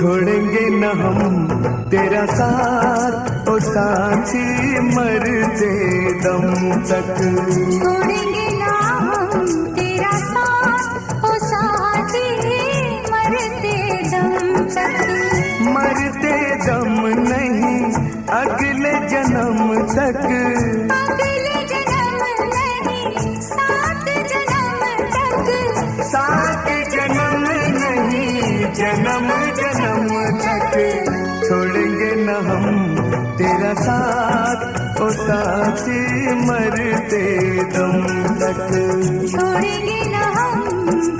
छोड़ेंगे न हम तेरा साथ ओ साथी मरते दम तक। छोड़ेंगे ना हम तेरा साथ ओ साथी मरते दम तक। मरते दम नहीं अगले जन्म तक। अगले जन्म नहीं सात जन्म तक। सात जन्म नहीं जन्म जन्म तक। छोड़ेंगे न हम तेरा साथ ओ साथी मरते दम तक। छोड़ेंगे ना हम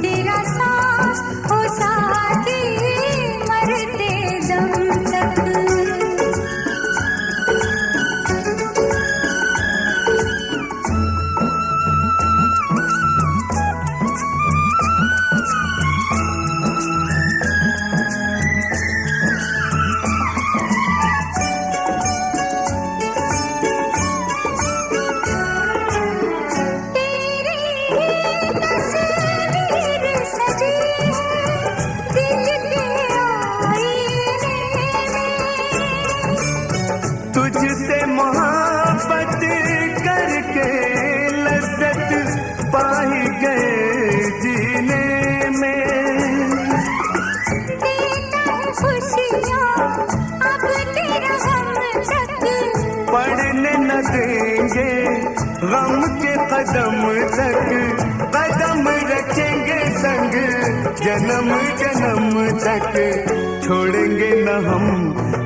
तेरा साथ ओ साथी मरते दम तक। तुझसे मोहब्बत करके लज्जत पाई गए जीने में। खुशियाँ अब तेरा हम तक। पढ़ने न देंगे गम के कदम तक। कदम रखेंगे संग जन्म जन्म तक। छोड़ेंगे न हम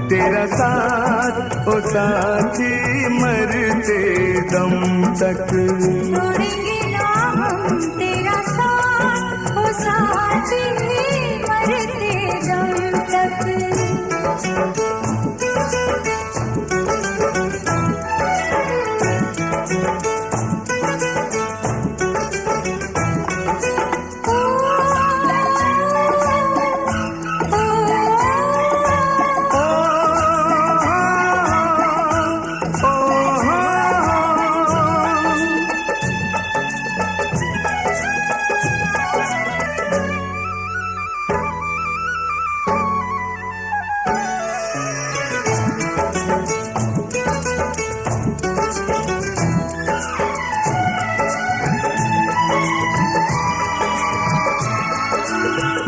तेरा साथ ओ साथी मरते दम तक। छोड़ेंगे ना हम तेरा साथ ओ साथी मरते दम तक।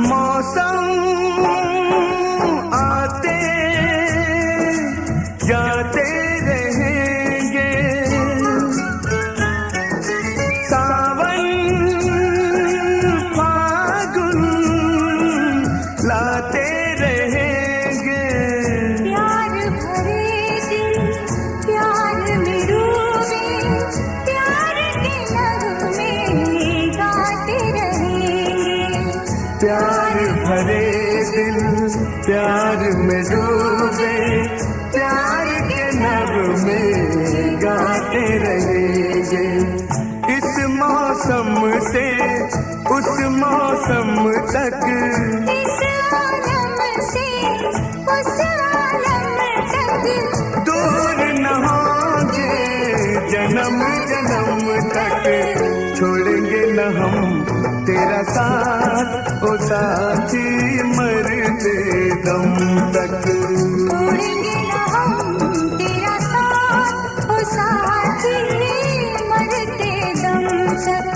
मौसम आते जाते रहेंगे। सावन फागुन लाते रहेंगे। प्यार भरे दिल प्यार में डूबे प्यार के नगमे गाते रहेंगे। प्यार भरे दिल प्यार में डूबे प्यार के नगमे गाते रहेंगे। इस मौसम से उस मौसम तक। इस आलम से उस आलम तक। दूर न होंगे जन्म जन्म तक। छोड़ेंगे न हम तेरा साथ ओ साथी मरते दम तक। छोड़ेंगे ना हम तेरा साथ ओ साथी मरते दम तक।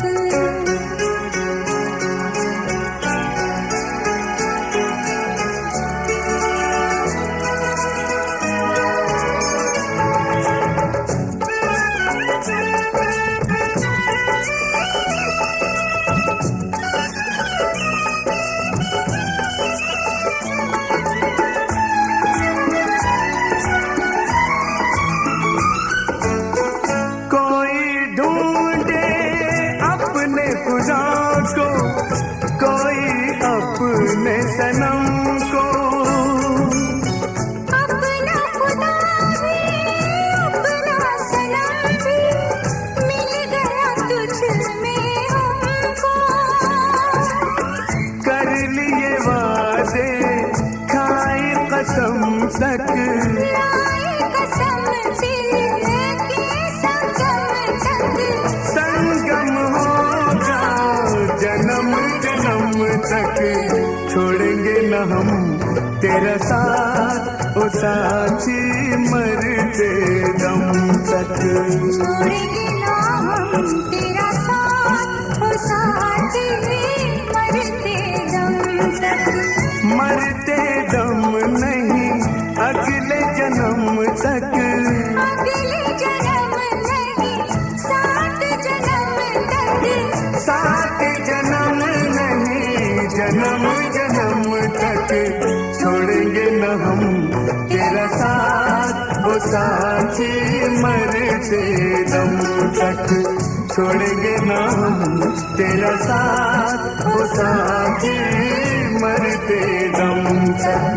अपने सनम को। अपना खुदा भी अपना सनम भी मिल गया तुझ में हमको। कर लिए वादे खाए कसम तक। लाए कसम दिल के संगम तक। संगम होगा जन्म जन्म तक। छोड़ेंगे न हम तेरा साथ ओ साथी मरते दम तक। छोड़ेंगे ना हम तेरा साथ ओ साथी मरते दम तक। मरते दम नहीं अगले जन्म तक। अगले जन्म नहीं सात जन्म तक। सात जन्म नहीं जन्म जन्म तक। छोड़ेंगे न हम तेरा साथ ओ साथी मरते दम तक। छोड़ेंगे न हम तेरा साथ ओ साथी मरते दम तक।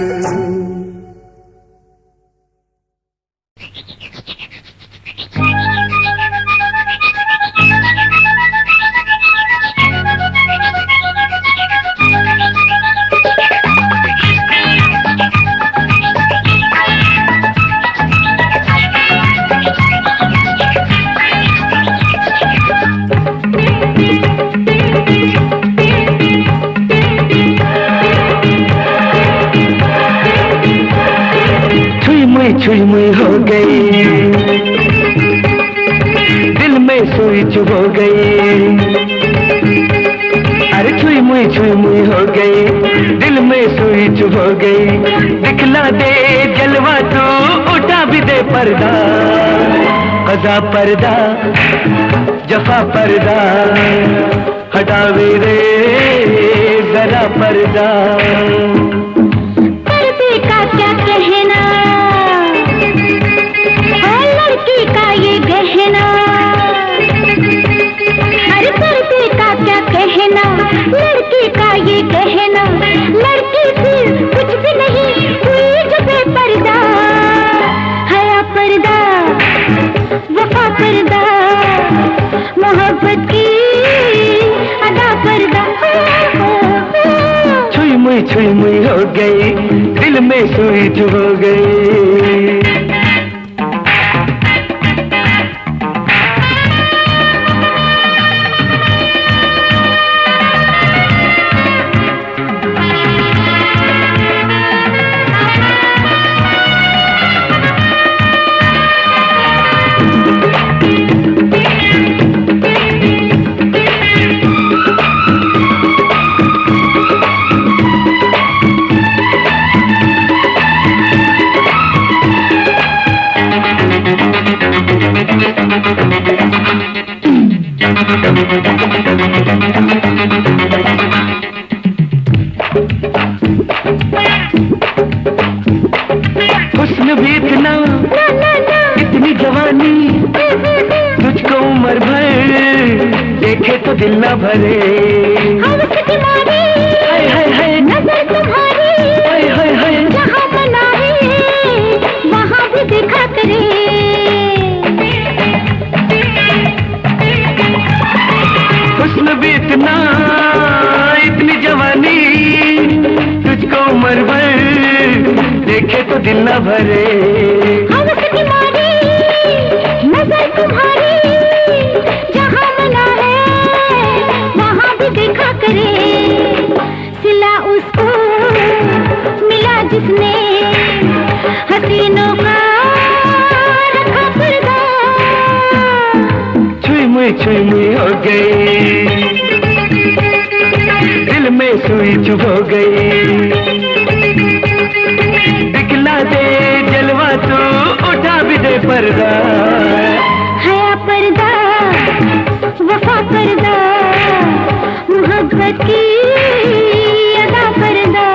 छुई मुई हो गई, दिल में सुई चुभ हो गई। अरे छुई मुई हो गई, दिल में सुई चुभ हो गई। दिखला दे जलवा तू, उठा भी दे पर्दा। कज़ा पर्दा जफा पर्दा, हटावे रे जरा पर्दा। पर्दे का क्या कहना, लड़की का ये गहना। अरे पर्दे का क्या कहना, लड़की का ये गहना। लड़की फिर कुछ भी नहीं हुई जो बेपर्दा। हया पर्दा वफा पर्दा, मोहब्बत की अदा पर्दा। छुई मुई हो गई, दिल में सुई चुभ हो गई। हुस्न भी इतना, इतनी जवानी, तुझको उम्र भर देखे तो दिल न भरे। हाय हाय हाय नजर तुम्हारी, हाय हाय हाय जहाँ बना है वहाँ भी देखा करे। हुस्न भी इतना, इतनी जवानी, तुझको उम्र भर देखे तो दिल न भरे। हवस की मारी नजर तुम्हारी, जहाँ बना है वहाँ भी देखा करे। सिला उसको मिला जिसने, हसीनों का रखा पर्दा। छुई मुई हो गई, दिल में सुई चुभ हो गई। दिखला दे जलवा तू, उठा भी दे पर्दा। हया पर्दा वफा पर्दा, मोहब्बत की अदा पर्दा।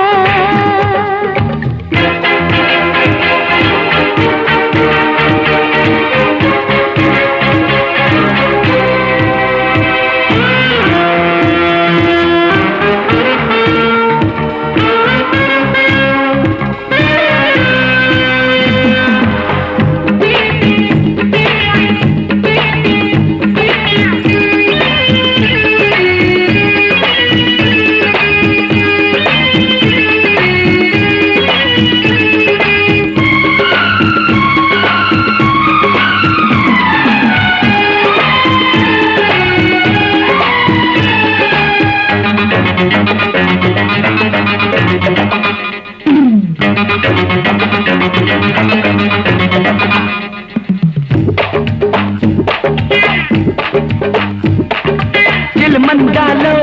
दिल मन डालो,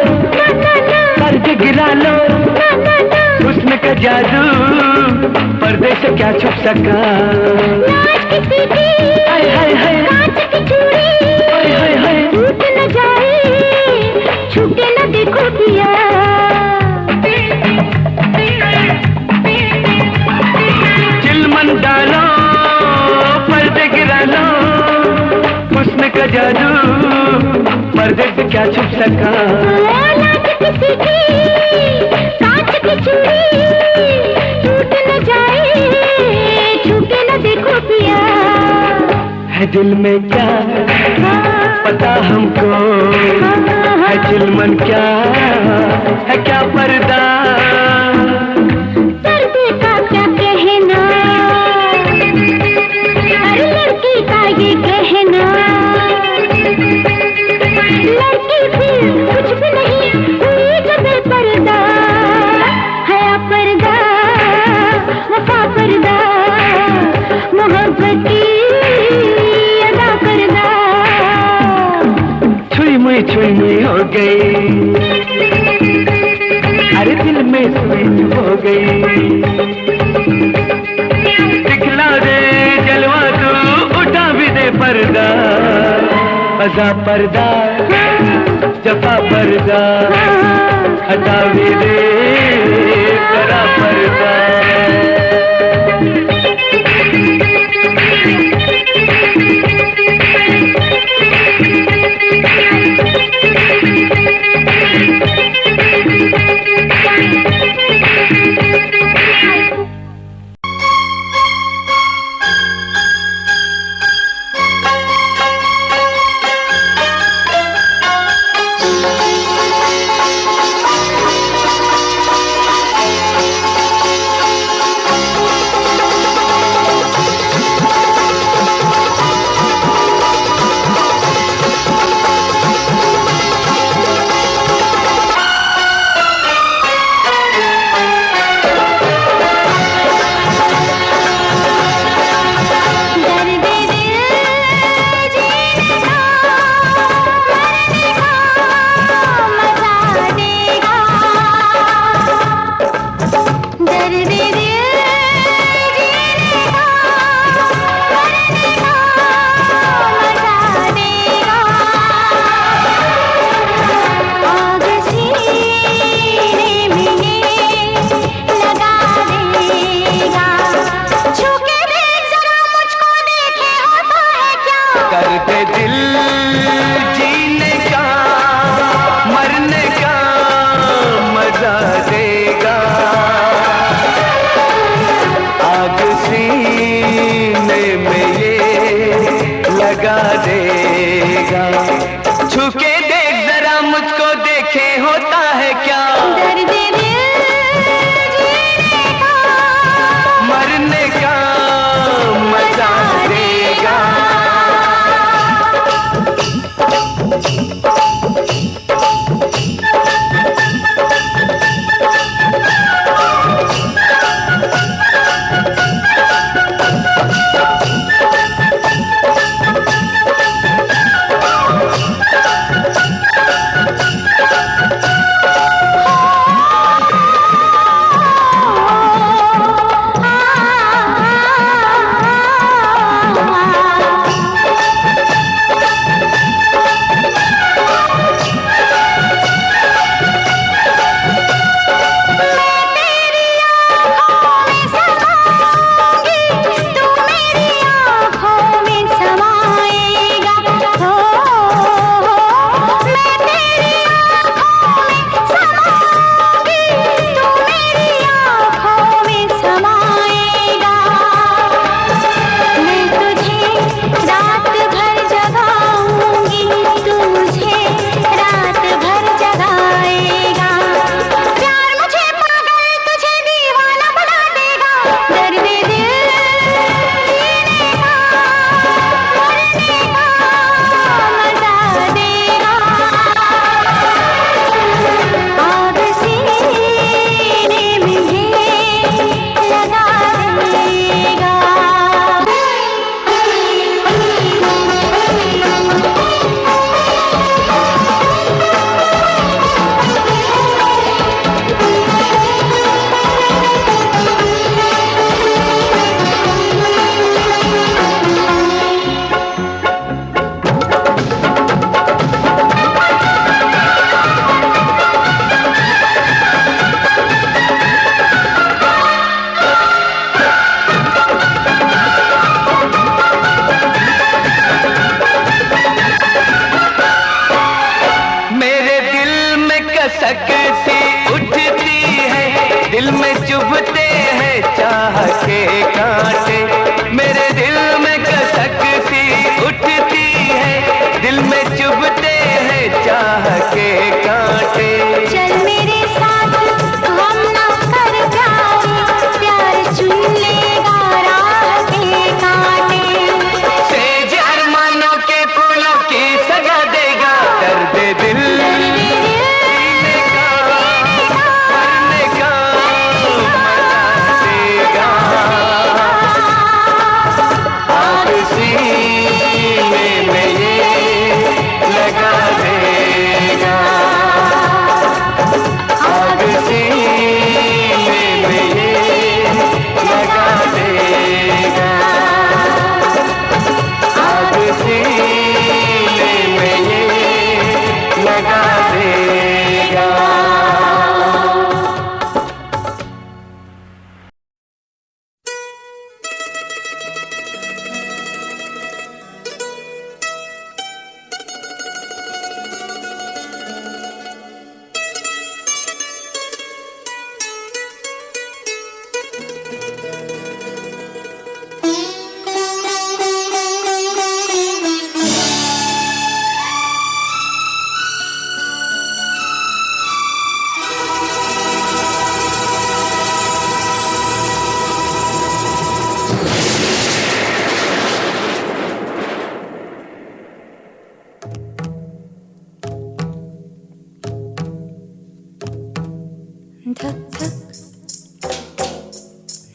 पर्दे गिरा लो, हुस्न का जादू पर्दे से क्या छुप सका। आज किसी की हाय हाय हाय, कांच की चूड़ी हाय हाय हाय, टूट न जाए, छूटे न देखो पिया। दिल मन डालो, पर्दे गिरा लो, हुस्न का जादू पर्दे से क्या छुप सका। लाज किसी की कांच की चूड़ी टूट न जाए, छूटे न देखो पिया। है दिल में क्या पता हमको, है दिल मन क्या है, क्या पर्दा। पर्दे का क्या कहना, हर लड़की का ये कहना। लड़की फिर कुछ भी नहीं हुई जब पर्दा, हया पर्दा, वफा पर्दा, मोहब्बत की अदा पर्दा। छुई मुई हो गई, अरे दिल में सुई हो गई। दिखला दे जलवा तू, उठा भी दे पर्दा, अज़ा पर्दा, जफा पर्दा, हटा भी दे करा पर्दा।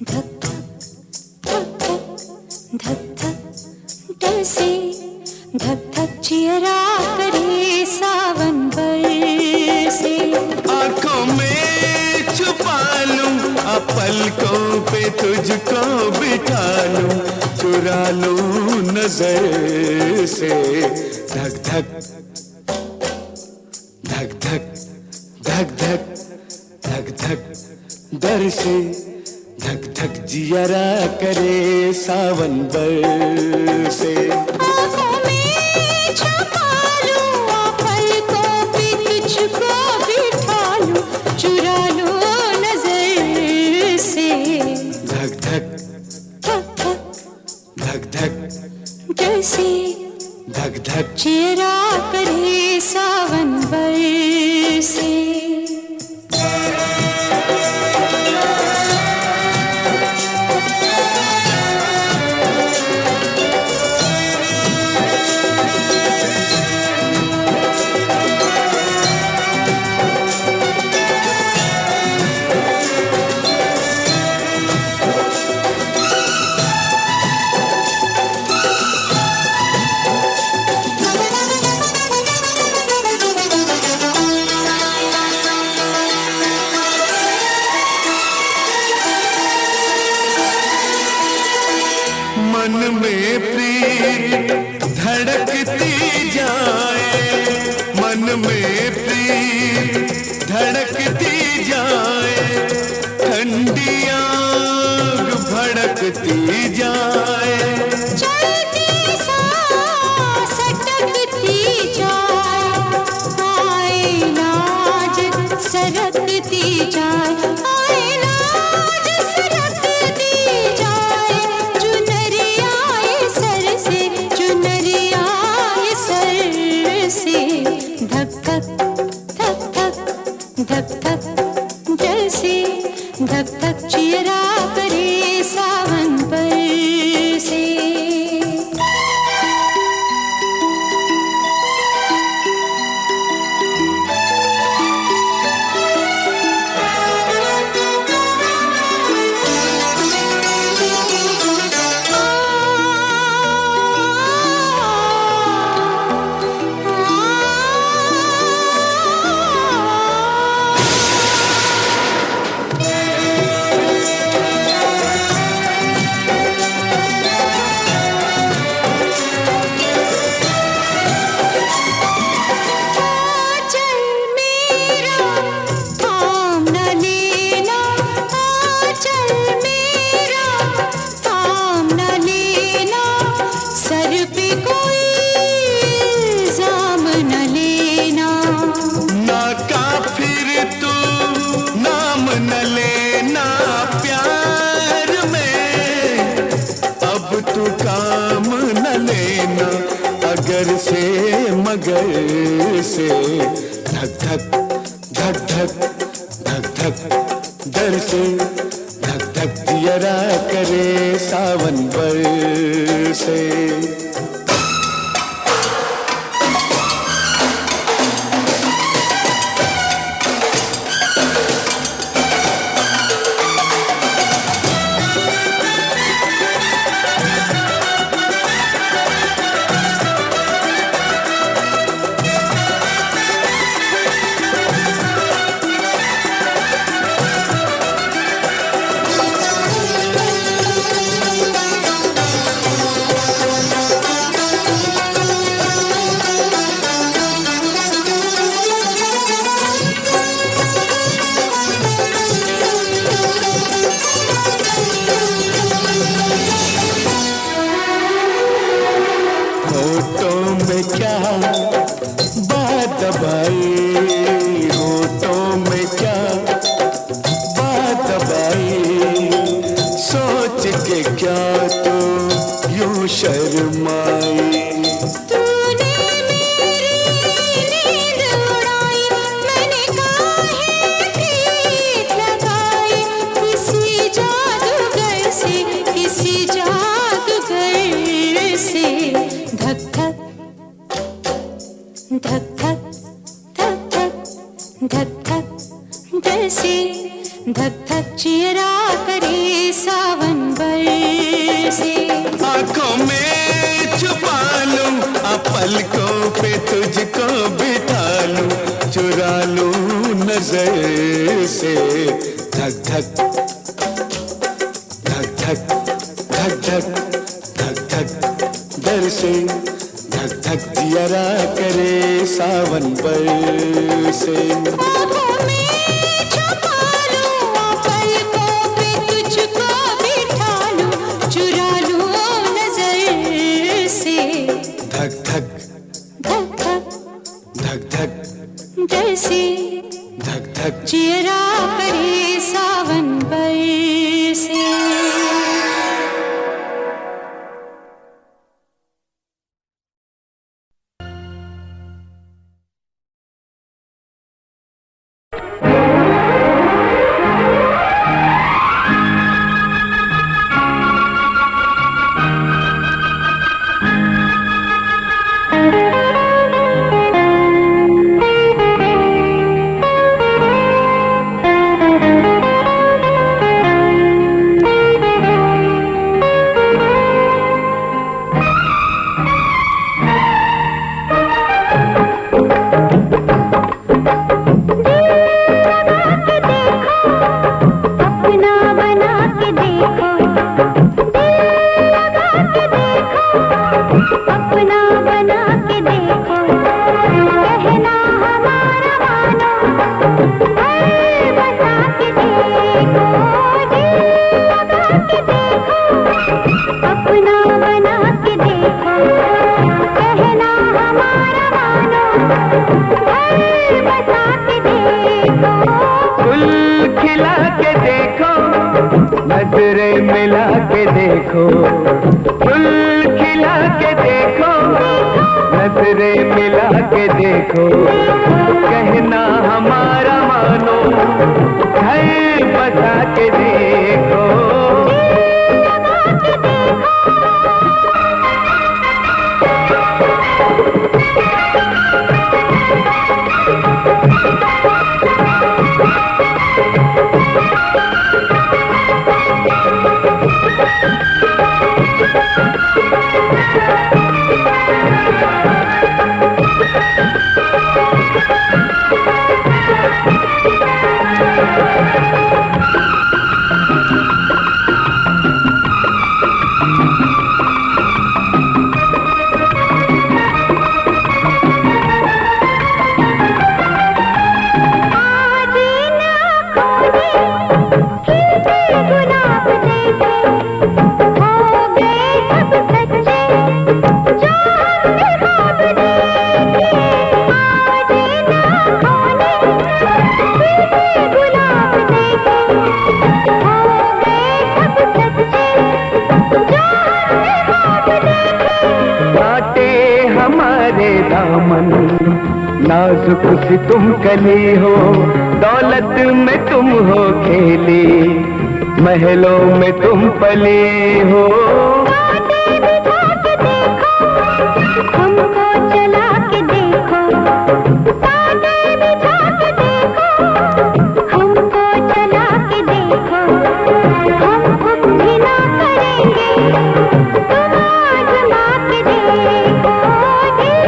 धक धक धक धक धक डसे धक धक चियरा करे सावन बरसे। आंखों में छुपा लूं पलकों पे तुझको बिठा लूं चुरा लूं नजर से। धक धक धक धक धक धक धक धक डर से धक धक जियरा करे सावन बरसे। आँखों में छुपा लूं पलकों पे तुझको बिठा लूं चुरा लूं नजर से। धक धक धक धक धक धक डर से धक धक चियरा करे सावन बरसे। मन में प्रीत धड़कती जाए मन में प्रीत धड़कती जाए ठंडी आग भड़कती जाए चलती सांस अटकती जाए आए लाज सरकती जाए आए लाज सरकती जाए चुनरियाए सर से चुनरियाए सर से। धक धक धक धक धक धक डर से धक धक चियरा करे सावन बरसे। तू काम न लेना अगर से मगर से। धक धक धक धक धक धक डर से धक धक जियरा करे सावन बरसे। होठों में क्या बात दबाई होठों में क्या बात दबाई सोच के क्या तो यूं शर्माई। तूने मेरी नींद उड़ाई मैंने काहे प्रीत लगाई किसी जादूगर से किसी जादूगर से। धक धक धक धक धक धक धक डर से धक धक चियरा करे सा पलकों पे तुझको बिठा लूं, चुरा लूं नजर से। धक धक धक धक धक धक धक धक डर से, धक धक जियरा करे सावन बरसे। धक धक धक धक धक धक जैसे धक धक चियरा करे सावन बरसे। नजरें मिला के देखो, फूल खिला के देखो, नजरें मिला के देखो, कहना हमारा मानो, घर बसा के देखो। नाजुक सी तुम कली हो, दौलत में तुम हो खेली, महलों में तुम पली हो। हमको चला के देखो, हमको चला के देखो, हम कुछ भी ना करेंगे, तुम आजमा के देखो, दिल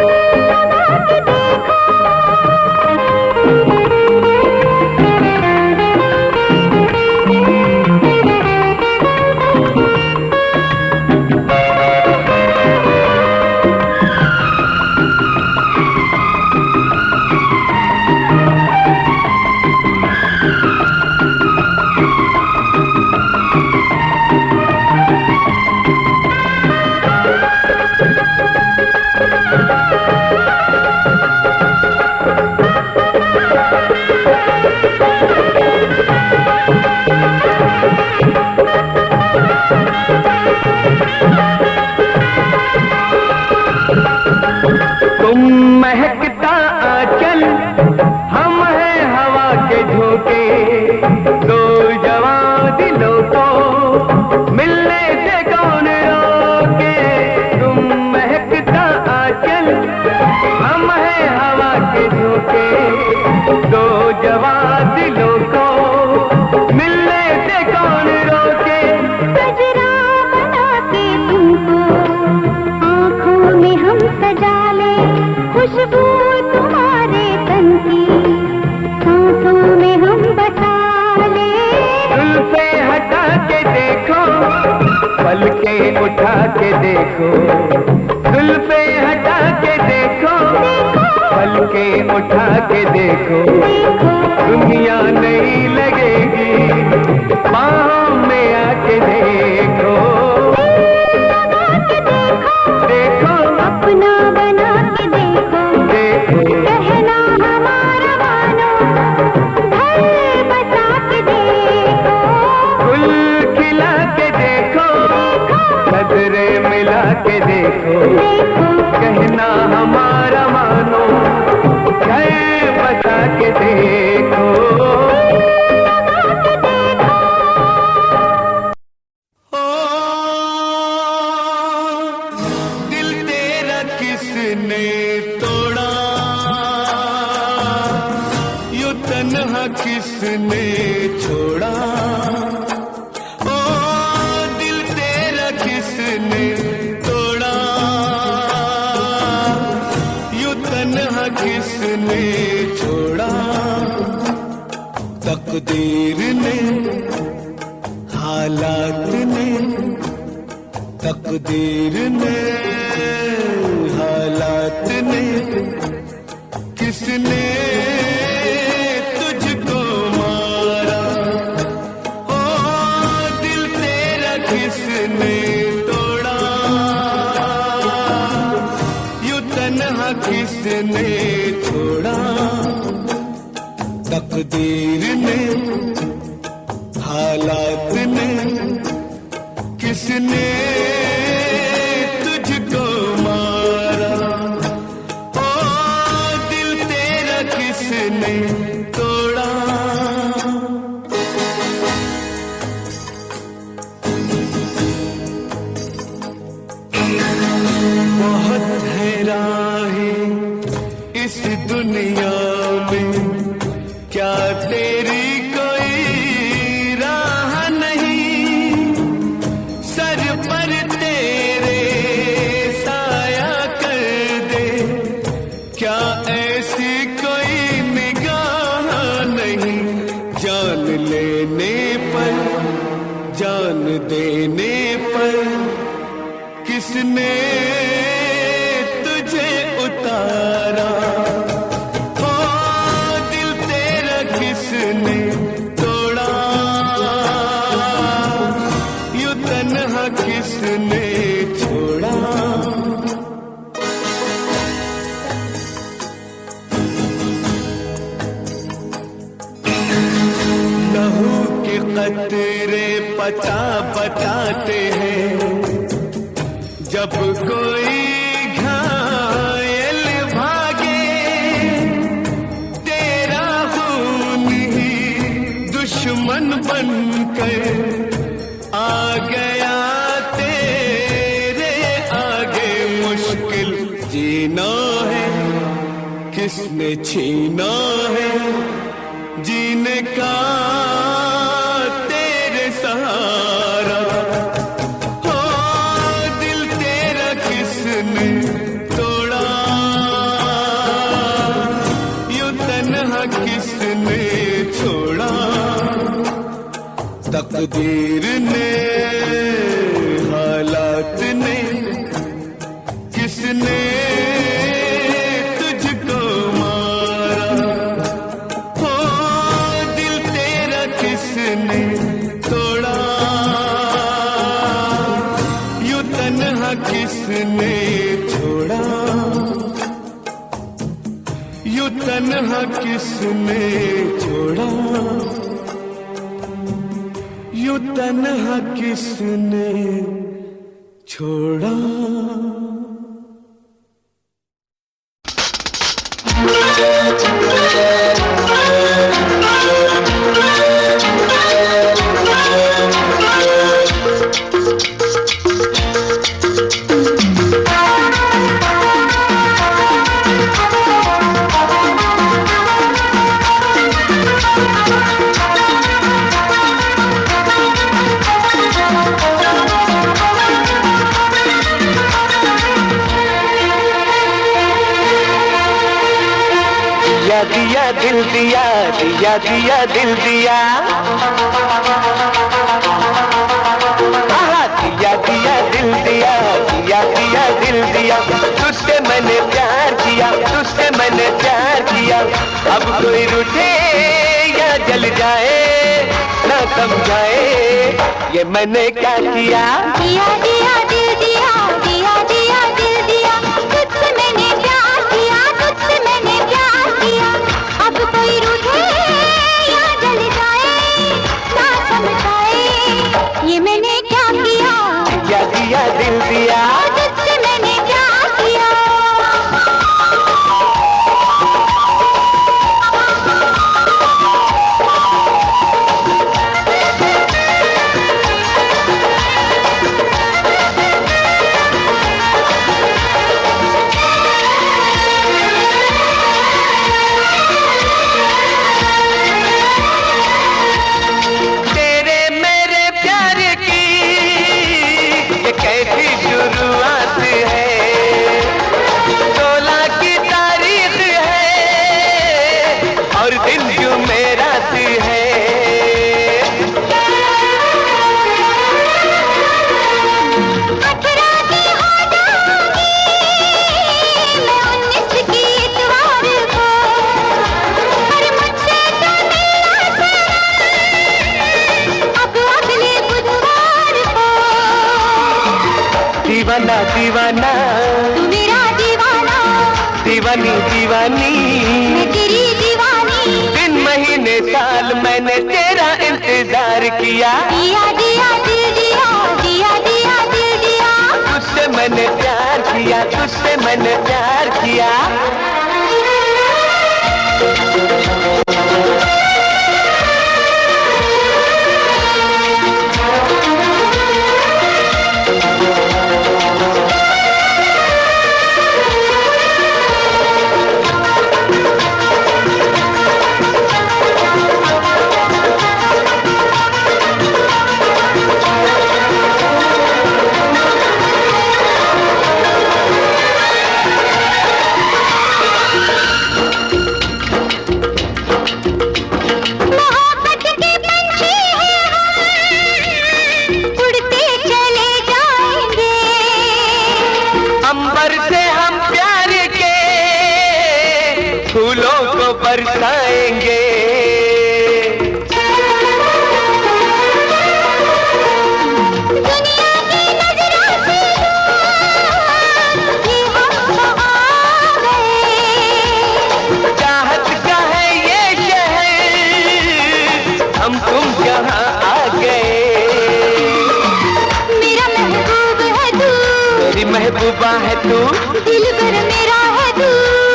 लगा के देखो। पलके उठा के देखो, जुल्फे हटा के देखो, पलके उठा के देखो, दुनिया नहीं लगेगी, बाहों में आके देखो, देखो अपना बना के देखो, देखो कहना हमारा मानो, घर बसा के देखो, फूल खिला के देखो, कदरे मिला के देखो, कहना हमारा मानो, घर बसा के देखो। ओ दिल तेरा किसने तोड़ा, यूं तन्हा किसने छोड़ा, ओ दिल तेरा किसने तोड़ा, यूं तन्हा किसने छोड़ा, तकदीर ने, हालात ने, तकदीर ने, हालात ने, किसने तुझको मारा, ओ दिल तेरा किसने तोड़ा, यूं तन्हा किसने छोड़ा, तकदीर ने, हालात ने, किसने तुझको मारा, ओ दिल तेरा किसने तोड़ा। बहुत है राहें इस दुनिया में, क्या तेरी कोई राह नहीं, सर पर तेरे साया कर दे, क्या ऐसी कोई निगाह नहीं, जान लेने पर, जान देने पर, किसने तुझे उतारा, ओ दिल तेरा किसने तोड़ा, यूं तन्हा किसने छोड़ा, लहू के कतरे पता बताते हैं, जब कोई घायल भागे, तेरा खून ही दुश्मन बनकर आ गया तेरे आगे, मुश्किल जीना है, किसने छीना है जीने का तेरे सहारा, हो दिल तेरा किसने तोड़ा, यूं तन्हा किसने छोड़ा, तकदीर ने, हालात ने, किसने तुझको मारा, हो दिल तेरा किसने तोड़ा, यूं तन्हा किसने छोड़ा, यूं तन्हा किसने छोड़ा, यूं तन्हा किसने छोड़ा। दिया दिल दिया, दिया दिया दिल दिया, आहा दिया अब कोई रूठे या जल जाए ना समझाए ये मैंने क्या किया। दिया दिया दिल दिया, दिया दिया दिल दिया, तुझसे मैंने प्यार किया, तुझसे मैंने प्यार किया। अब कोई रूठे या जल जाए ना समझाए ये मैंने क्या किया। दिया दिया दिल दिया, तुझसे मैंने प्यार किया। तेरे मेरे प्यार की ये कैसी शुरुआत है। 16 की तारीख है और दिन जुमेरात है। दीवाना दीवाना तू मेरा दीवाना, दीवानी दीवानी मैं तेरी दीवानी। दिन महीने साल मैंने तेरा इंतजार किया। दिया दिया दिल दिया, दिया दिया दिल दिया, तुझसे मैंने प्यार किया, तुझसे मैंने प्यार किया। मोहब्बत के पंछी हैं हम, उड़ते चले जाएंगे। अंबर से हम प्यार के फूलों को बरसाएंगे। दुनिया की नजरों से दूर ये हम आ गए। चाहत का है ये शहर, हम तुम यहाँ आ गए। मेरा महबूब है तू, मेरी महबूबा है तू, दिलबर मेरा है तू,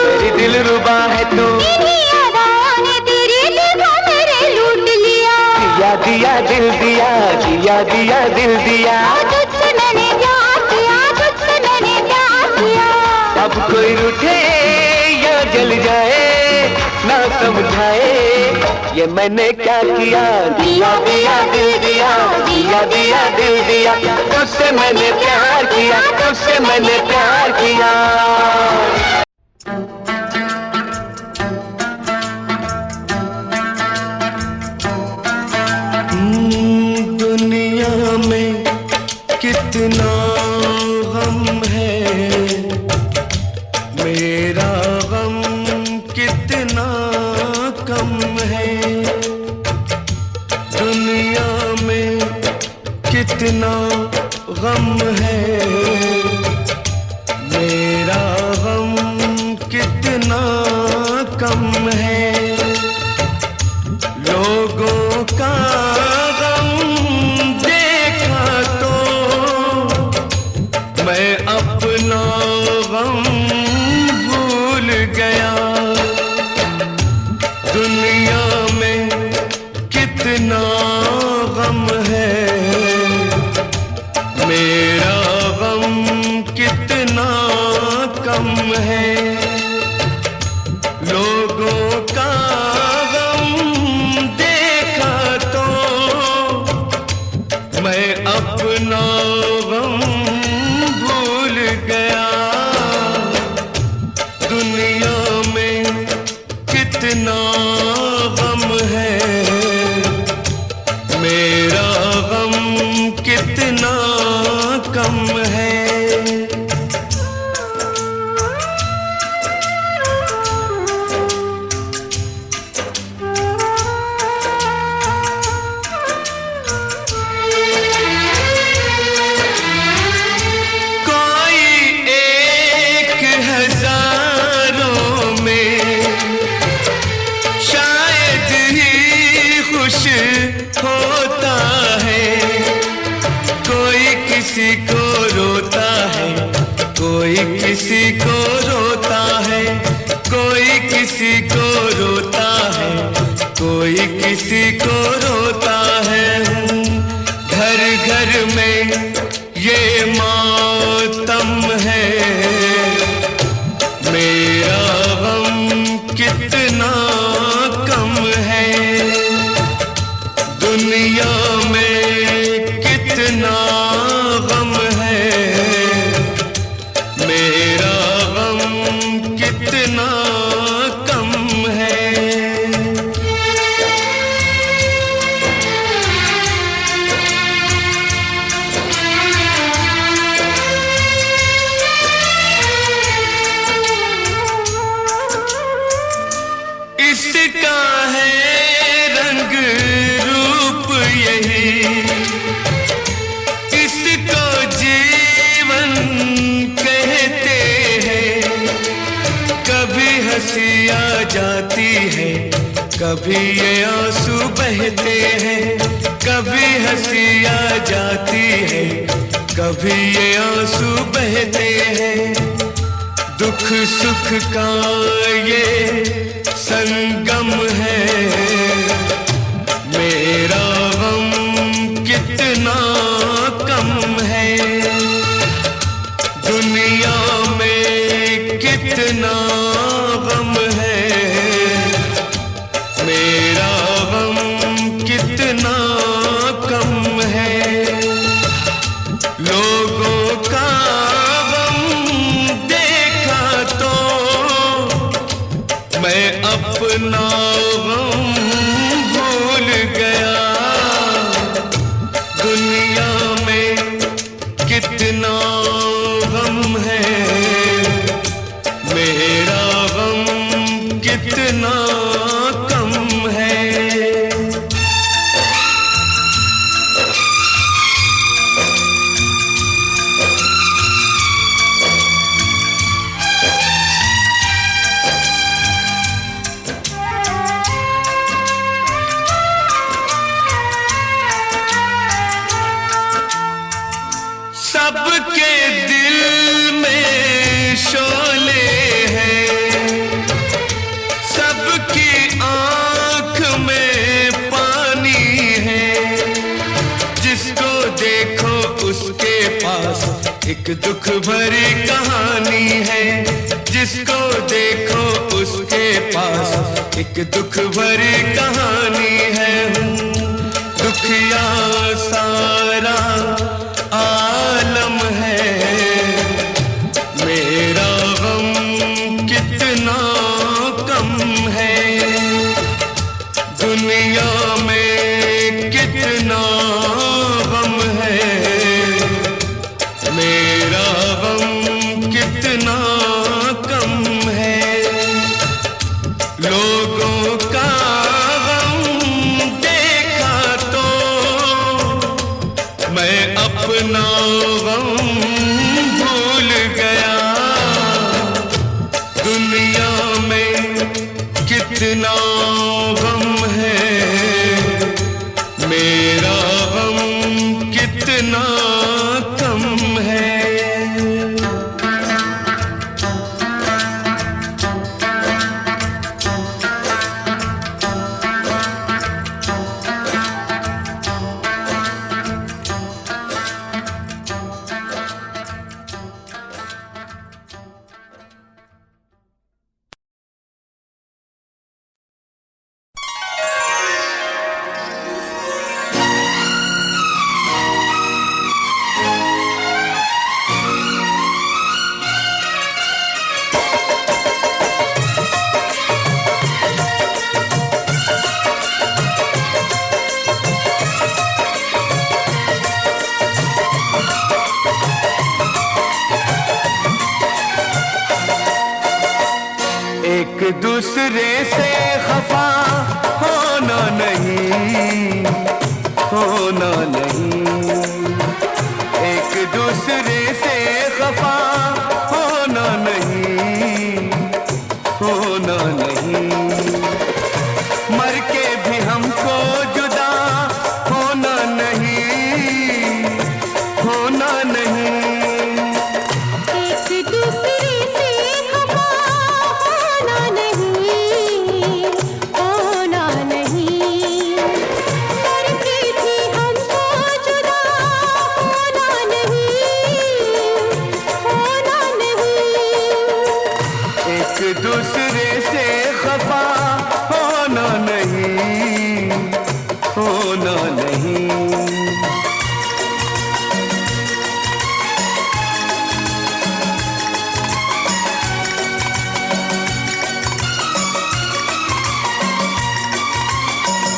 मेरी दिलरुबा है तू। इन्हीं अदाओं ने तेरे दिल को मेरे लूट लिया। दिया दिया दिल दिया, दिया दिया दिल दिया, तुझसे मैंने प्यार किया, तुझसे मैंने प्यार किया। अब कोई रूठे या जल जाए ना समझाए ये मैंने क्या किया। दिया दिया दिल दिया, दिया दिया दिल दिया, तुझसे मैंने प्यार किया, तुझसे मैंने प्यार किया। दुनिया में कितना गम है, मेरा गम कितना कम है। दुनिया में कितना गम है, मेरा गम कितना कम है। लोगों का गम देखा तो मैं अपना गम भूल गया। दुनिया में कितना गम है, मेरा गम कितना कम है। लोगों का गम देखा तो मैं अपना गम भूल गया। दुनिया में कितना गम है, मेरा गम कितना कम है। किसी को रोता है, कोई किसी को रोता है, कोई किसी को रोता है, कोई किसी को रोता है। घर घर में ये मातम है, मेरा गम कितना कम है, दुनिया में कितना गम है, मेरा गम कितना कम है। इसका है रंग रूप यही, इसको जीवन कहते हैं। कभी हंसी आ जाती है, कभी ये आंसू बहते हैं, कभी हंसी आ जाती है, कभी ये आंसू बहते हैं। दुख सुख का ये संगम है, मेरा गम कितना कम है, दुनिया में कितना गम है, मेरा गम कितना कम है। लोगों का गम देखा तो मैं अपना गम भूल गया। दुनिया में कितना गम है, मेरा गम कितना कम है। सबके दिल में शोले हैं, सबकी आंख में पानी है, जिसको देखो उसके पास एक दुख भरी कहानी है, जिसको देखो उसके पास एक दुख भरी कहानी है। दुखिया सारा आलम है, मेरा गम कितना कम है, दुनिया में कितना गम है, मेरा गम कितना कम है। लोगों का गम देखा तो मैं अपना गम भूल गया। दुनिया में कितना गम है, मेरा गम कितना कम है। एक दूसरे से खफा होना नहीं, होना नहीं, एक दूसरे से खफा होना नहीं, होना नहीं, मर के भी हमको जुदा होना नहीं, होना नहीं। एक दूसरे से खफा होना नहीं, होना नहीं। करके भी हमको जुदा होना नहीं, होना नहीं। एक दूसरे से खफा होना नहीं, होना नहीं।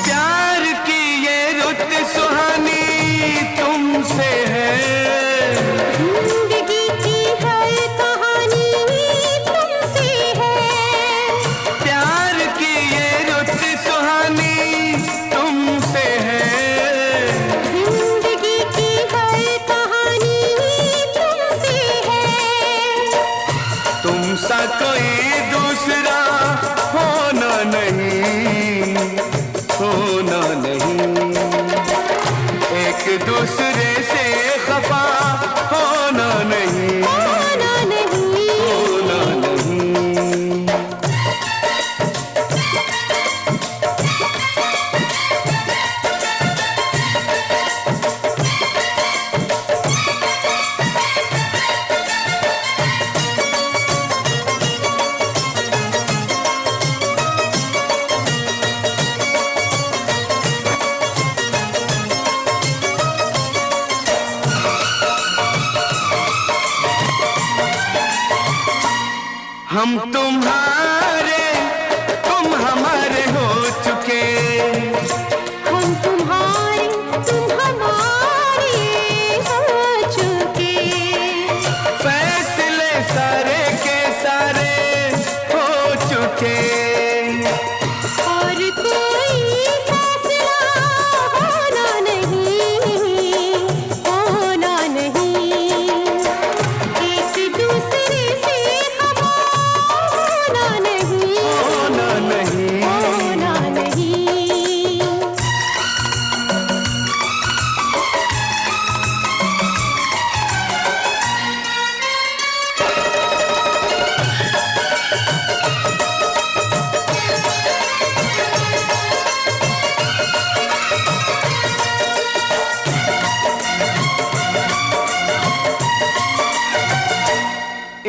प्यार की ये रुत सुहानी तुमसे है, जिंदगी की हर कहानी तुमसे है। प्यार की ये रुत सुहानी तुमसे है। जिंदगी की हर कहानी तुमसे है। तुम सा कोई दूसरा होना नहीं, होना नहीं। एक दूसरे से खफा होना नहीं, होना नहीं। होना नहीं। हम तुम्हारे, तुम हमारे हो चुके। हम तुम्हारे, तुम हमारे हो चुके। फैसले सारे के सारे हो चुके। और कोई फैसला होना नहीं, होना नहीं। एक दूसरे से खफा होना नहीं, होना नहीं। होना नहीं।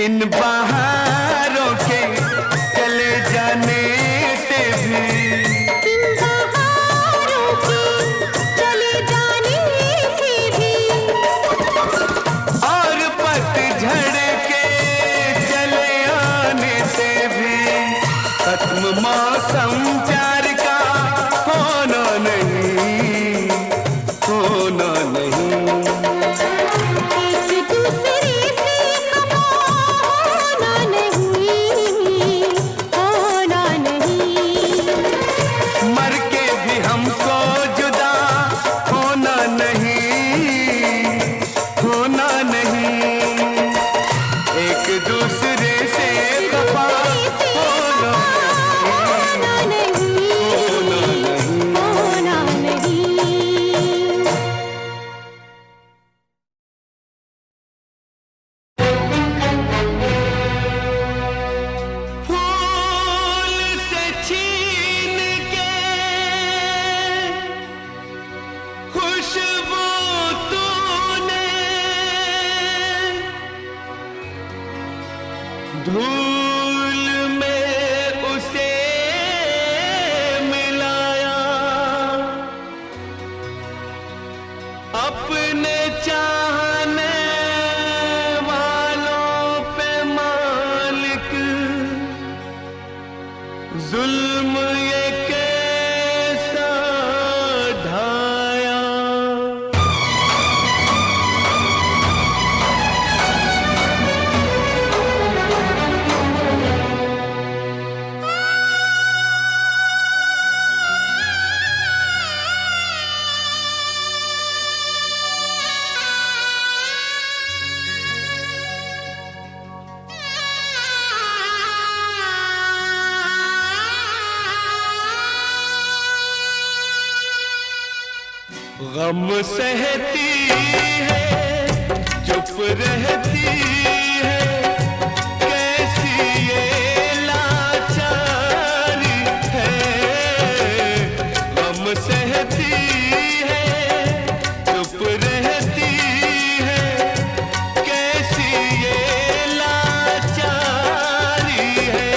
इन बहारों के चले जाने से भी, इन बहारों के चले जाने से भी, और पतझड़ के चले आने से भी, खत्म मौसम प्यार का होना नहीं, होना नहीं। एक दूसरे से खफा होना नहीं, होना नहीं। मर के भी हमको जुदा होना नहीं, होना नहीं। एक दूसरे से खफा होना नहीं, होना नहीं, होना नहीं। होना नहीं। फूल से छीन के खुशबू तूने, धूल में उसे मिलाया, अपने चाहने वालों पे मालिक जुल्म ये कैसा ढाया। गम सहती है जो चुप रहती है, कैसी ये लाचारी है। गम सहती है, चुप रहती है, कैसी ये लाचारी है।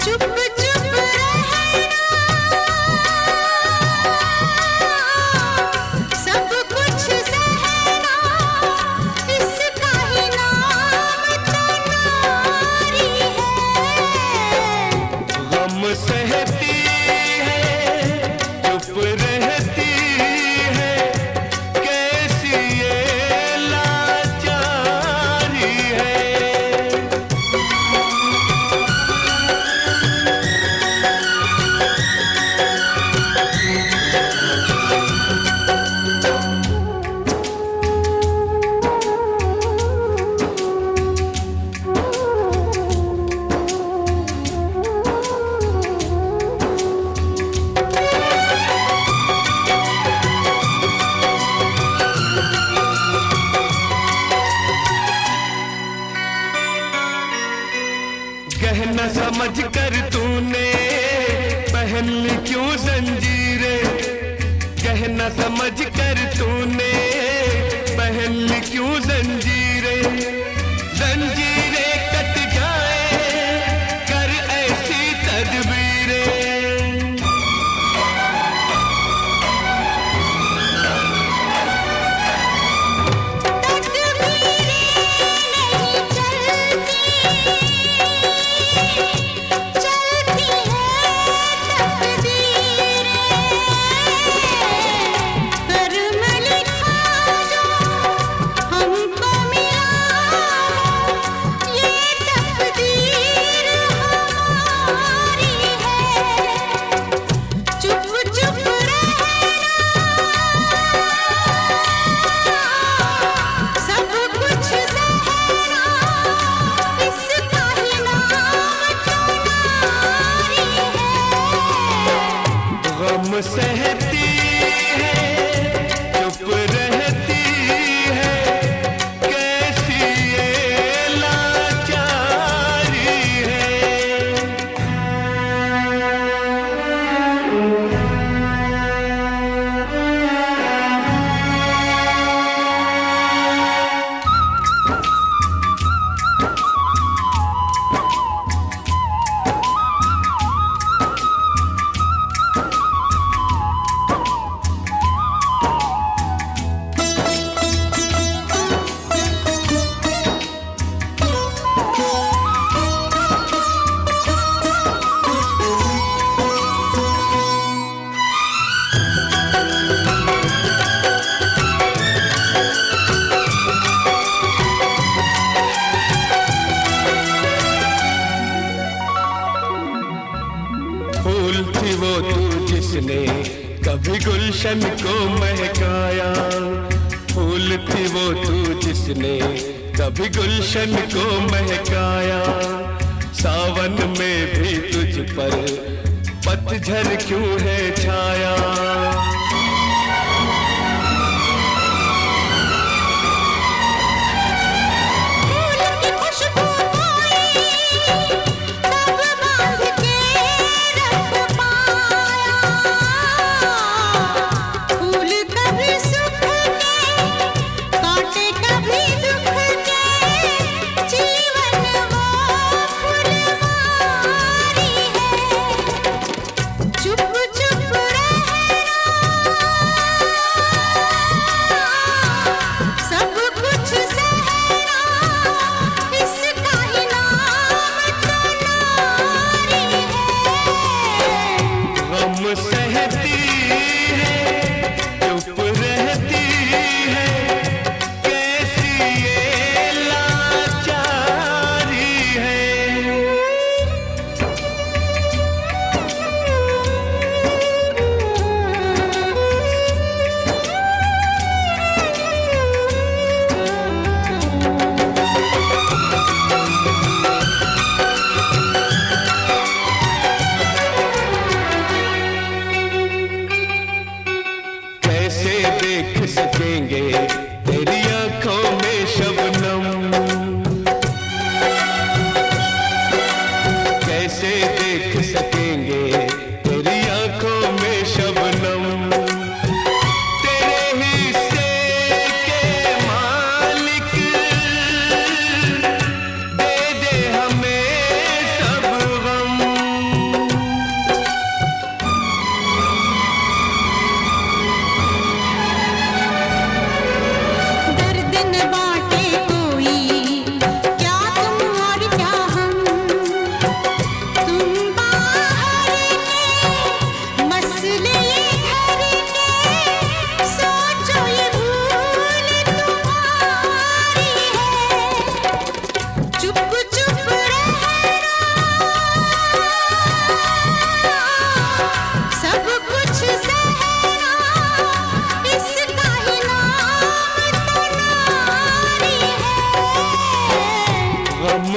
चुप चुप रहना, सब कुछ सहना, इसका ही नाम तो नारी है। गम सहती है, चुप रहती है, कैसी ये लाचारी है। गहना समझ कर तूने पहन ली क्यों जंजीरें। गहना समझ कर तूने पहन ली क्यों जंजीरें। जंजीरें कट जाए कर ऐसी तदबीरें। चलती है तकदीरें, कर्म लिखा जो हमको मिला, ये तकदीर हमारी है। चुप चुप रहना, सब कुछ सहना, इसका ही नाम तो नारी है। गम सहती है, चुप रहती है, कैसी ये लाचारी है। फूल थी वो तू जिसने कभी गुलशन को महकाया। फूल थी वो तू जिसने कभी गुलशन को महकाया। सावन में भी तुझ पर पतझड़ क्यों है छाया। फूल की खुशबू कोई कब बांध के रख पाया। फूल कभी सुख के, कांटे कभी दुख के, जीवन वो फुलवारी है। चुप चुप रहना,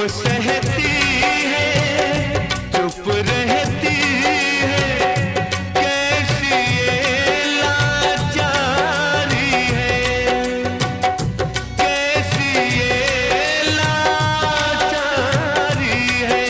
वो सहती है, चुप रहती है, कैसी ये लाचारी है, कैसी ये लाचारी है।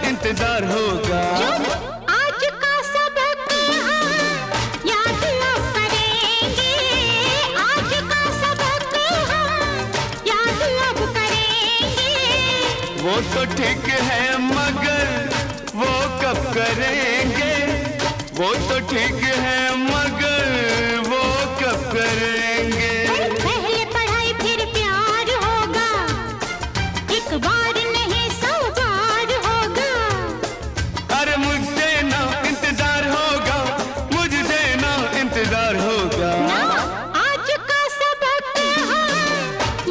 इंतजार होगा। आज का सबक हम याद अब करेंगे, आज का सबक हम याद अब करेंगे। वो तो ठीक है मगर वो कब करेंगे, वो तो ठीक है मगर वो कब करेंगे। पहले पढ़ाई फिर प्यार होगा, एक बार नहीं 100 बार होगा। अरे मुझसे ना इंतजार होगा, मुझसे ना इंतजार होगा। ना आज का सबक हम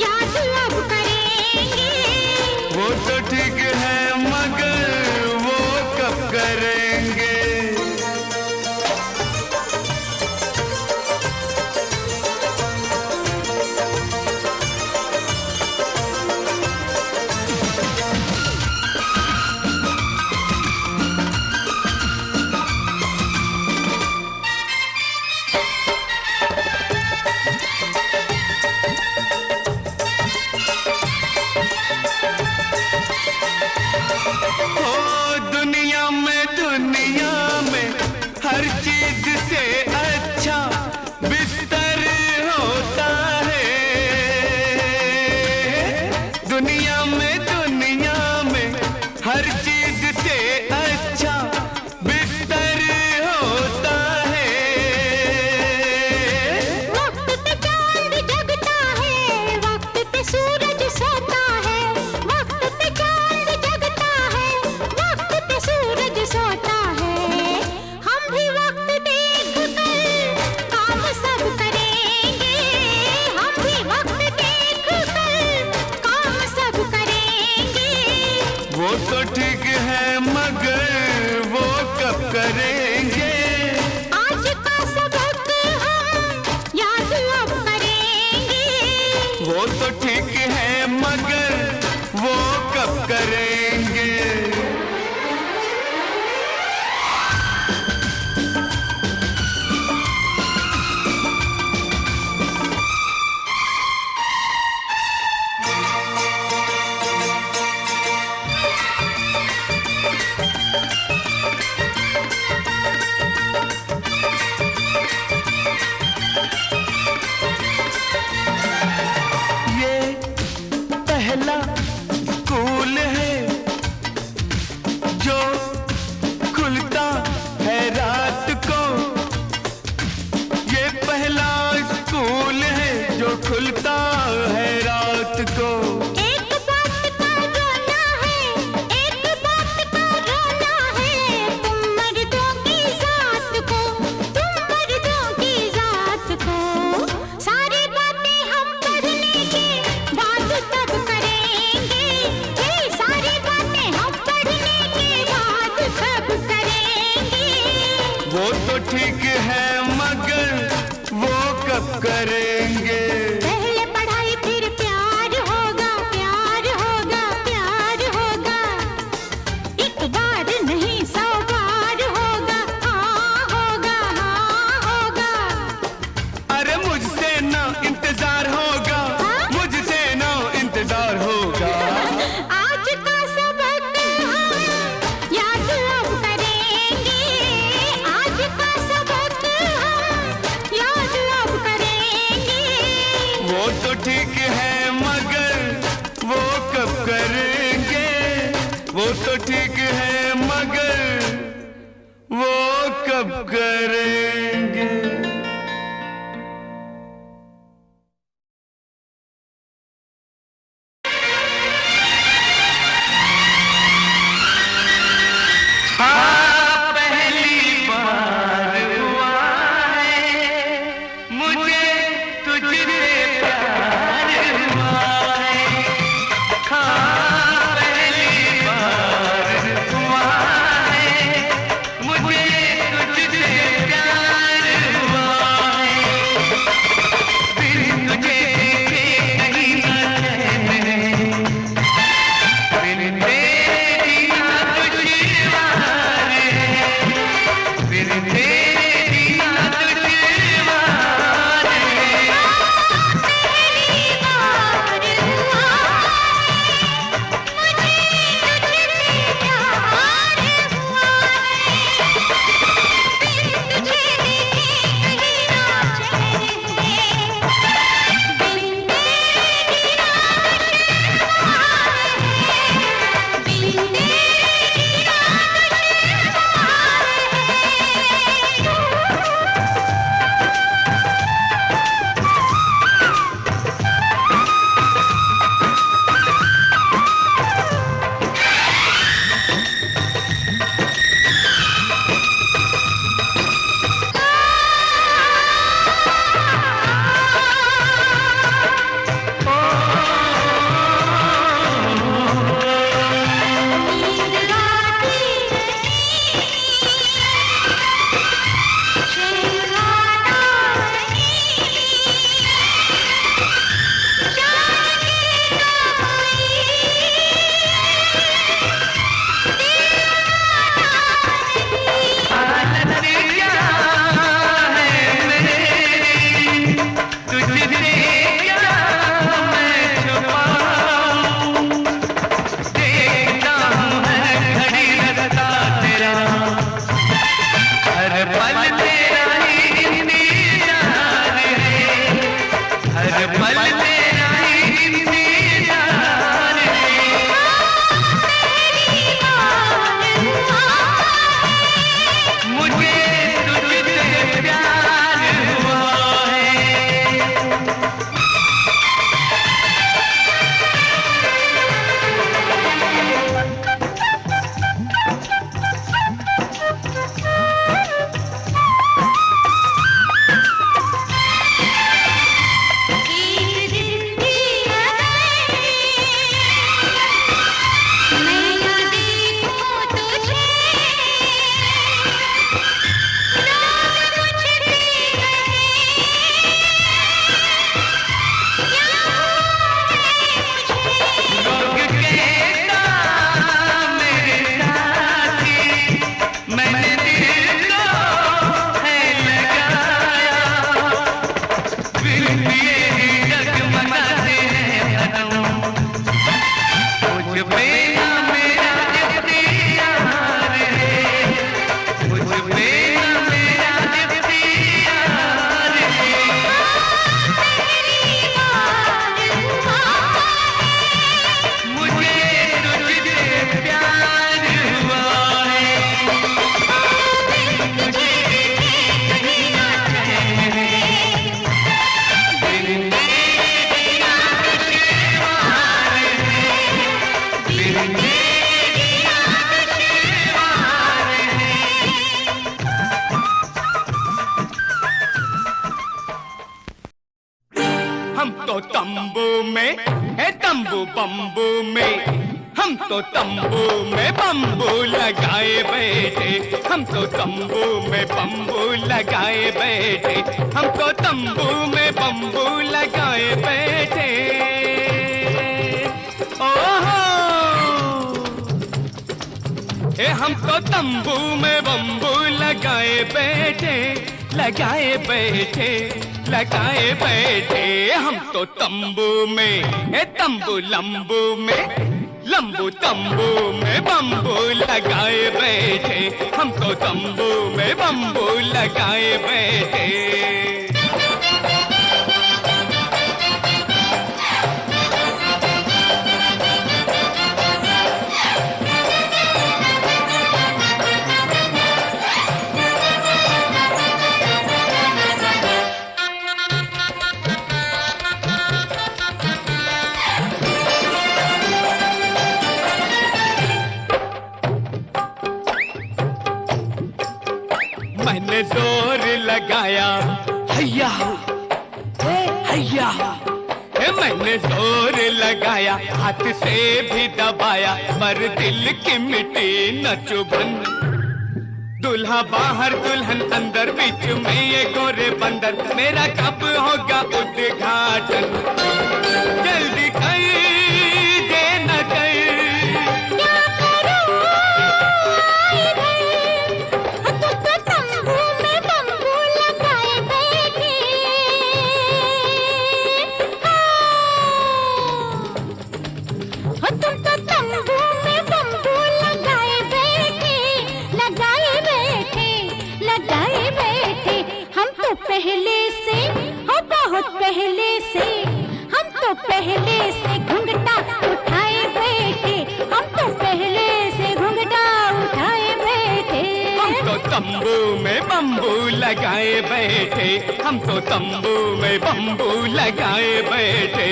याद अब करेंगे। वो तो ठीक है मगर वो कब करेंगे। दुनिया में हर चीज से अच्छा बिस्तर होता है। दुनिया में हर चीज से अच्छा बिस्तर होता है। वक्त पे चांद जगता है, वक्त पे सूरज सोता है। वक्त पे चांद जगता है, वक्त पे सूरज सोता है। हम भी वक्त देख कर काम सब करेंगे, हम भी वक्त देख कर काम सब करेंगे। वो तो ठीक है मगर वो कब करेंगे। आज का सबक हम याद अब करेंगे। वो तो ठीक है मगर वो कब करेंगे। ये पहला स्कूल है जो खुलता है रात को। ये पहला स्कूल है जो खुलता है रात को। एक बात का रोना है, एक बात का रोना है। तुम मर्दों की जात को, तुम मर्दों की जात को। वो तो ठीक है मगर वो कब करेंगे? पहले पढ़ाई फिर प्यार होगा, प्यार होगा, प्यार होगा। एक बार नहीं 100 बार होगा, हाँ होगा, हाँ होगा। अरे मुझसे ना इंतजार होगा, मुझसे ना इंतजार होगा। आज का सबक हम याद अब करेंगे, आज का सबक हम याद अब करेंगे। वो तो ठीक है मगर वो कब करेंगे? वो तो ठीक है मगर वो कब करेंगे? पहली बार हुआ है मुझे तुझसे प्यार हुआ है। हाँ पहली बार हुआ है मुझे तुझसे प्यार हुआ है। फिर तुझे देखे कहीं न रहने, फिर तेरी ना तुझवार है, फिर तेरी ना तुझवार है। पहली बार हुआ मुझे तुझसे प्यार हुआ है। फिर तुझे देखे कहीं ना चैन है, बिन तेरी ना तुझवार है, बिन तेरी ना नींद आती नहीं, चैन आता नहीं, जागे ना कोई हालत क्या है मेरी, तुझसे क्या मैं छुपाऊं। देखता हूँ हर घड़ी रास्ता तेरा, हर पल तेरा ही इंतजार है, हर पल तेरा ही इंतजार है। मुझे तुझसे प्यार हुआ है। एक दिन की अदाई, मैं या देखूं तुझे, लोग मुझसे कहें क्या है मुझे। लोग कहता मेरे साथी, मैंने दिल को है लगाया, फिर भी ये जगमगाते हैं कदम, मुझ पे ना मेरा इख्तियार है, मुझ पे ना मेरा इख्तियार है। मुझे तुझसे प्यार हुआ है। तुझे देखे कहीं ना चैन है, बिन तेरी ना तुझवार है, बिन तेरी ना तुझवार है। हम तो तंबू में है, तंबू बम्बू में हम तो तंबू में बम्बू लगाए बैठे, हम तो तंबू में बम्बू लगाए बैठे, हम तो तंबू में बम्बू लगाए बैठे। ओहो हम तो तंबू में बम्बू लगाए बैठे, लगाए बैठे, लगाए बैठे। हम तो तंबू में तंबू लंबू में, लंबू तंबू में बम्बू लगाए बैठे, हम तो तंबू में बम्बू लगाए बैठे। मैंने जोर लगाया हैया हैया, मैंने जोर लगाया, हाथ से भी दबाया, पर दिल की मिट्टी न चुभन। दूल्हा बाहर दुल्हन अंदर, बीच में ये गोरे बंदर, मेरा कब होगा उद्घाटन। जल्दी कर दे न कर, पहले से हो बहुत पहले से, हम तो पहले से घुंघटा उठाए बैठे, हम तो पहले से घुंघटा उठाए बैठे। हम तो तंबू में बम्बू लगाए बैठे, हम तो तंबू में बम्बू लगाए बैठे।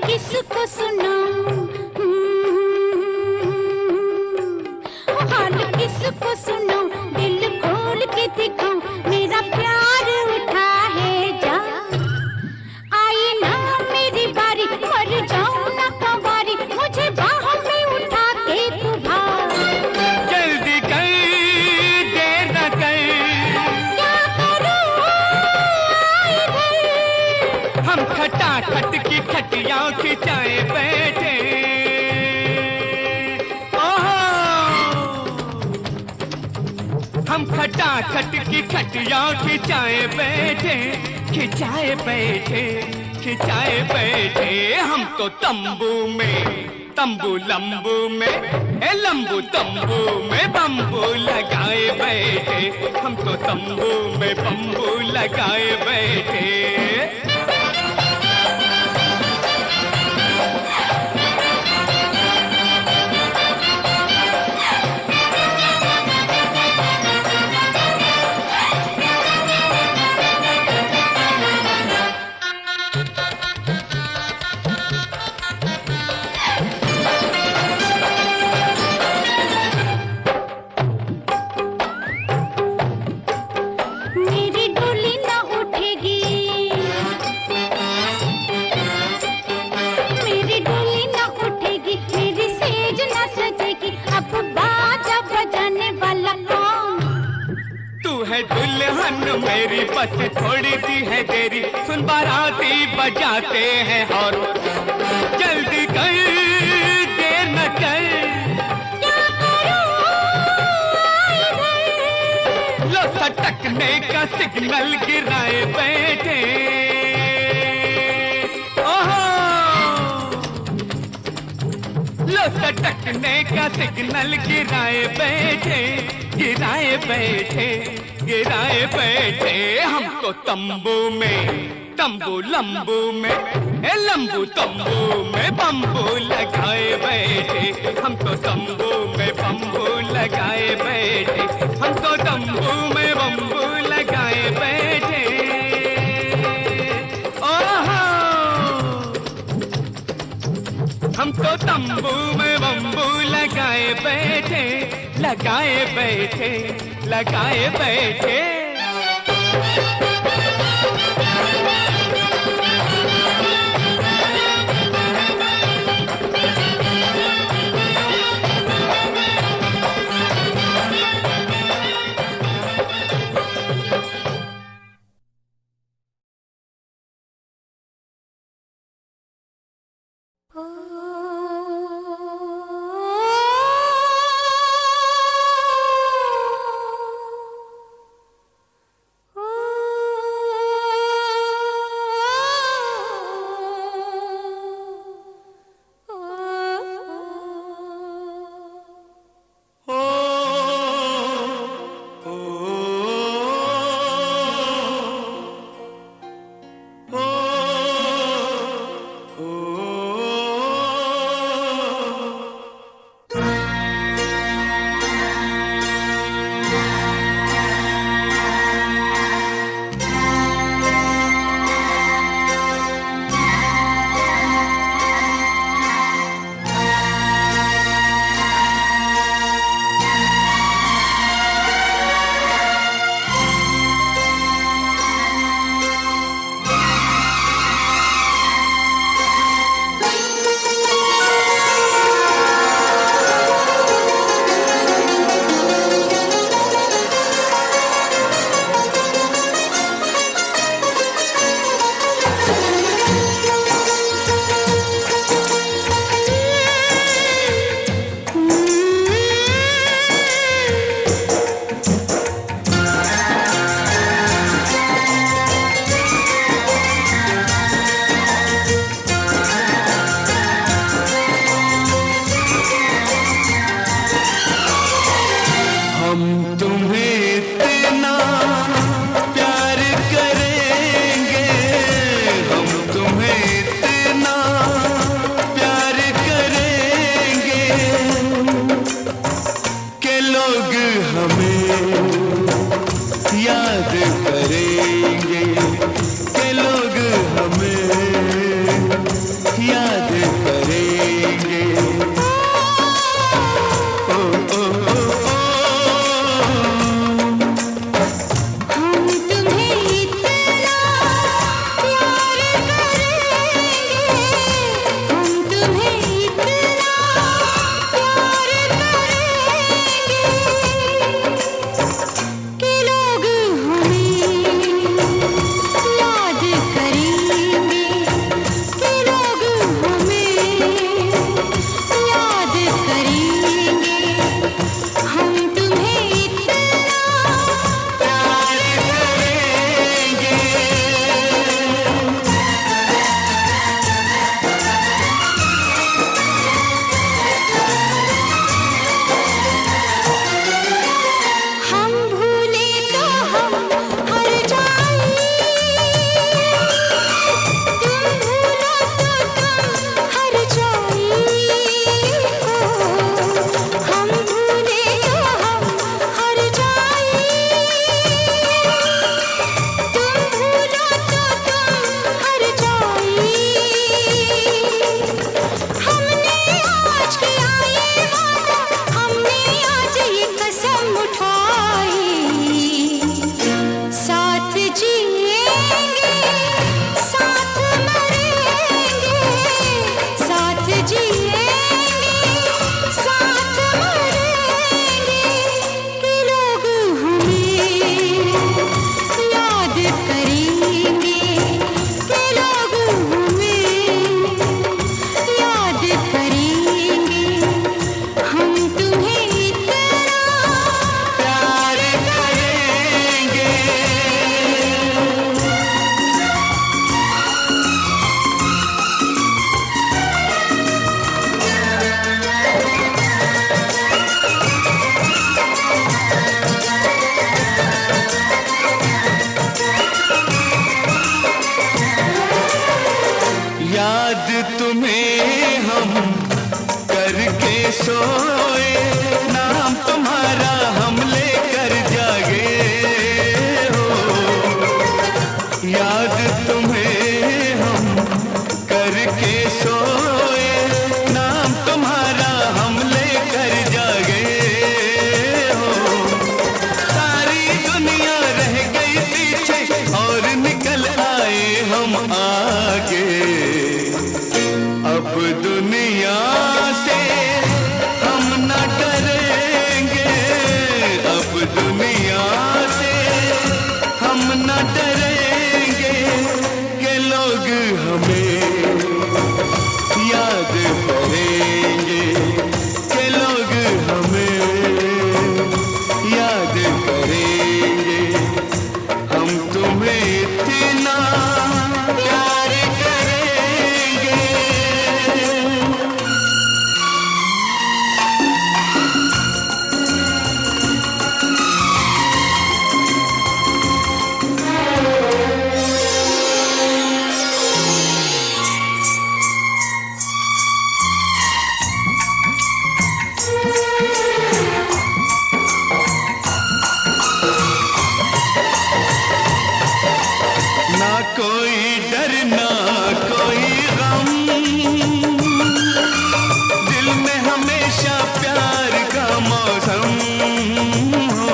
किसको सुनाऊं हाल किसको सुनाऊं, दिल खोल के दिखाऊं, मेरा प्यार उठा है जा। आई ना मेरी बारी, मर जाऊं ना कवारी, मुझे बाहों में उठा के तू भाग। जल्दी कर देर न कर, क्या करूं इधर, हम खटाखट की खटिया खिंचाए बैठे। हम खटाखट की खटिया खिंचाए बैठे, खिंचाए बैठे, खिंचाए बैठे। हम तो तंबू में तंबू लंबू में, लंबू तंबू में बम्बू लगाए बैठे, हम तो तंबू में बम्बू लगाए बैठे। मेरी डोली ना उठेगी, मेरी डोली ना उठेगी, मेरी सेज ना सजेगी, अब बाजा बजाने वाला कौन। तू है दुल्हन मेरी, बस थोड़ी सी है देरी, सुन बाराती बजाते हैं और जल्दी कर देर न कर। क्या करूं इधर, लो सटकने का सिग्नल गिराए बैठे। ओहो लो सटकने का सिग्नल गिराए बैठे, गिराए बैठे, गिराए बैठे। हम तो तंबू में तंबू लंबू में, लंबू तंबू में बम्बू लगाए बैठे, हम तो तंबू में बम्बू लगाए बैठे, हम तो तंबू में बम्बू लगाए बैठे। ओहो, हम तो तंबू में बम्बू लगाए बैठे, लगाए बैठे, लगाए बैठे। सोए, नाम तुम्हारा हम लेकर जागे हो। याद तुम्हें हम करके सोए, नाम तुम्हारा हम लेकर जागे हो। सारी दुनिया रह गई पीछे और निकल आए हम आगे। अब दुनिया से हम न डरेंगे, अब दुनिया से हम न डरेंगे कि लोग हमें याद करेंगे, कि लोग हमें याद करेंगे। हम तुम्हें इतना प्यार करेंगे। ना कोई डर ना कोई गम, दिल में हमेशा प्यार का मौसम हो।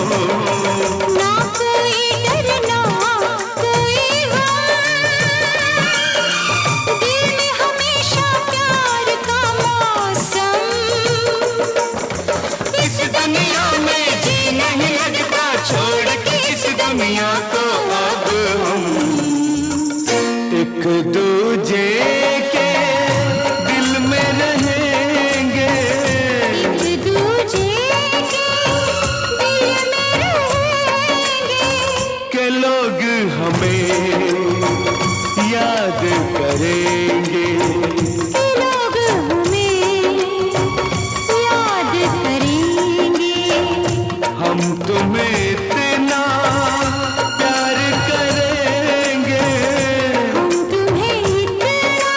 ना कोई डर ना कोई गम, दिल में हमेशा प्यार का मौसम। इस दुनिया में जी नहीं लगता, छोड़ के इस दुनिया को अब हम एक दूजे के दिल में रहेंगे, एक दूजे के दिल में रहेंगे। के लोग हमें याद करेंगे, कि लोग हमें याद करेंगे। हम तुम्हें इतना प्यार करेंगे। हम तुम्हें इतना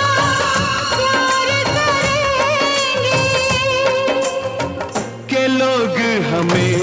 प्यार करेंगे के लोग हमें